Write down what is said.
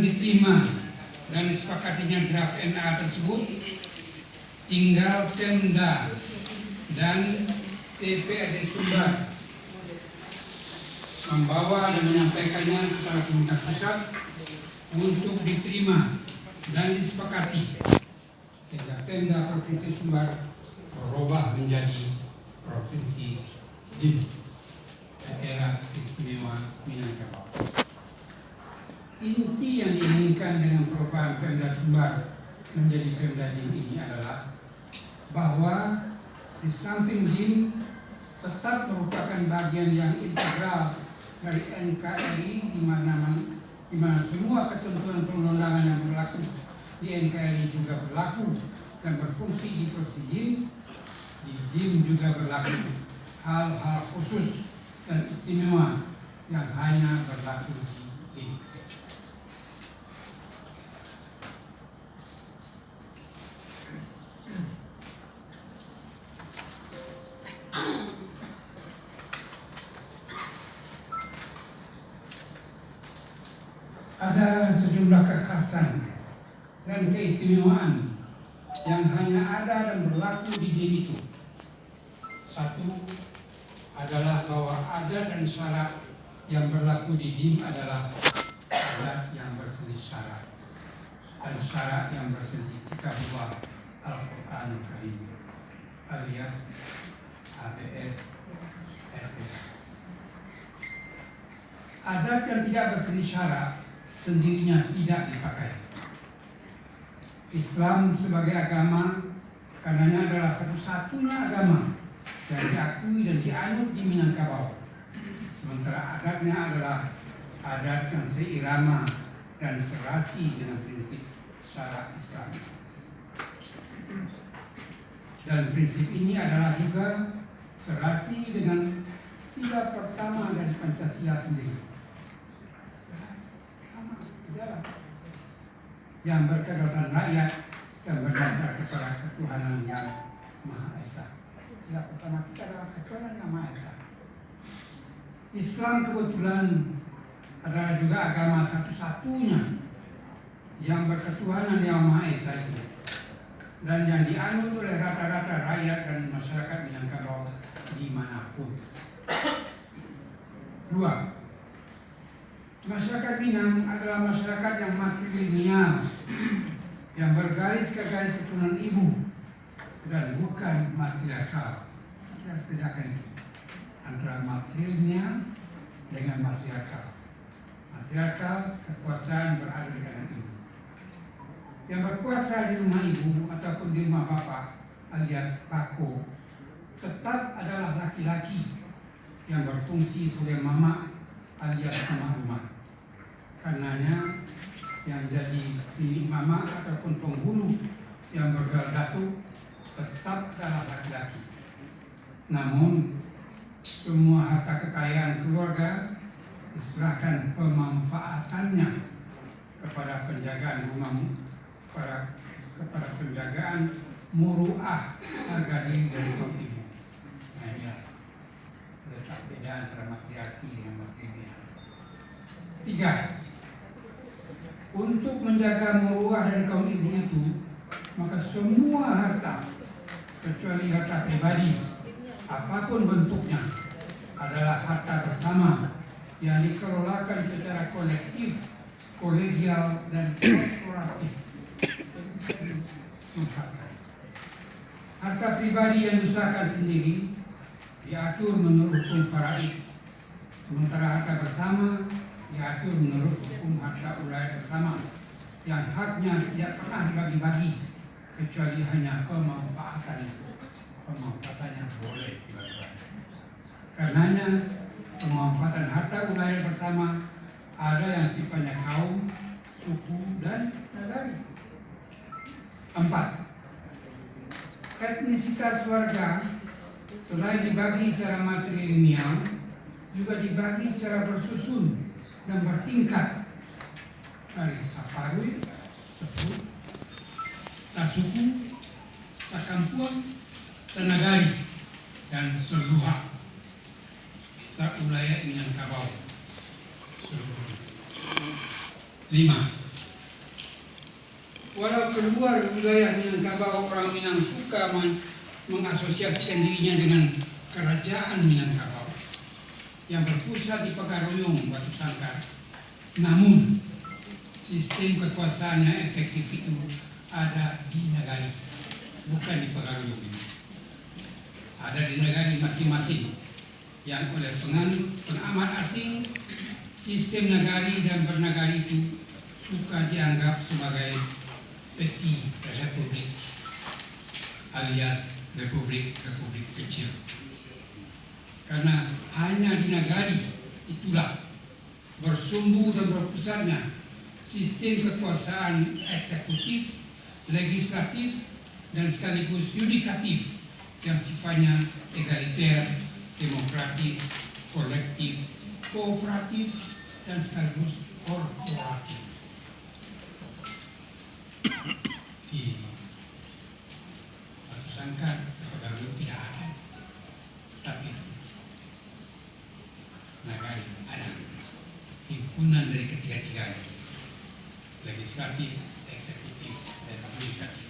diterima dan disepakatinya draft NA tersebut, tinggal Pemda dan TPAD Sumbar membawa dan menyampaikannya kepada pemerintah pusat untuk diterima dan disepakati, sehingga Pemda Provinsi Sumbar berubah menjadi Provinsi DIM, Daerah Istimewa Minangkabau. Inti yang diinginkan dengan perubahan Pemda Sumbar menjadi Pemda DIM ini adalah bahwa di samping DIM tetap merupakan bagian yang integral dari NKRI, di mana semua ketentuan perundangan yang berlaku di NKRI juga berlaku dan berfungsi di Provinsi DIM. Di DIM juga berlaku hal-hal khusus dan istimewa yang hanya berlaku di DIM. Ada sejumlah kekhasan dan keistimewaan yang hanya ada dan berlaku di DIM itu. Satu adalah bahwa adat dan syarat yang berlaku di DIM adalah adat yang berseni syarat dan syarat yang berseni kitabullah Al-Quranul Karim alias ABS SBK. Adat yang tidak berseni syarat sendirinya tidak dipakai. Islam sebagai agama karenanya adalah satu-satunya agama yang diakui dan dianut di Minangkabau. Sementara adatnya adalah adat yang seirama dan serasi dengan prinsip syarat Islam. Dan prinsip ini adalah juga serasi dengan sila pertama dari Pancasila sendiri, yang berkedaulatan rakyat dan berdasar kepada ketuhanan yang Maha Esa. Sila pertama kita adalah ketuhanan yang Maha Esa. Islam kebetulan adalah juga agama satu-satunya yang berketuhanan yang Maha Esa itu, dan yang dianut oleh rata-rata rakyat dan masyarakat Minangkabau dimanapun. Dua, masyarakat Minang adalah masyarakat yang matrilineal, yang bergaris ke garis keturunan ibu dan bukan matriarkal. Kita harus bedakan itu antara matrilineal dengan matriarkal. Matriarkal, kekuasaan berada di tangan ibu. Yang berkuasa di rumah ibu ataupun di rumah bapak alias bako tetap adalah laki-laki yang berfungsi sebagai mama alias mama rumah. Karenanya yang jadi bini mama ataupun penghulu yang bergaldatu tetap adalah laki-laki. Namun semua harta kekayaan keluarga diserahkan pemanfaatannya kepada penjagaan rumah, kepada penjagaan muruah harga diri dari kaum ibu. Nah, ya, letak beda antara matriarki dengan matrilineal. Tiga, untuk menjaga muruah dari kaum ibu itu, maka semua harta kecuali harta pribadi apapun bentuknya adalah harta bersama yang dikelolakan secara kolektif, kolegial dan korporatif. Harta pribadi yang diusahakan sendiri diatur menurut hukum faraid, sementara harta bersama diatur menurut hukum harta wilayah bersama yang haknya tidak pernah dibagi-bagi kecuali hanya pemanfaatannya boleh dibagi-bagi. Karenanya pemanfaatan harta wilayah bersama ada yang sifatnya kaum, suku dan negara. 4. Etnisitas warga selain dibagi secara matrilineal juga dibagi secara bersusun dan bertingkat dari Saparui, Sepu, Sasuku, Sakampuan, Sanagari, dan Seluha, Saulaya Minangkabau. 5. walau keluar wilayah Minangkabau, orang Minang suka mengasosiasikan dirinya dengan kerajaan Minangkabau yang berpusat di Pagaruyung, Batu Sangkar. Namun sistem kekuasaan yang efektif itu ada di Nagari, bukan di Pagaruyung ini. Ada di Nagari masing-masing yang oleh pengamat asing, sistem Nagari dan bernagari itu suka dianggap sebagai petit republik alias republik kecil. Karena hanya di Nagari itulah bersumbu dan berpusatnya sistem kekuasaan eksekutif, legislatif, dan sekaligus yudikatif yang sifatnya egaliter, demokratis, kolektif, kooperatif, dan sekaligus korporatif. Di Batu Sangkar, Pagaruyung tidak ada, tapi Nagari ada. Himpunan dari ketiga-tiganya, legislatif, eksekutif, dan yudikatif.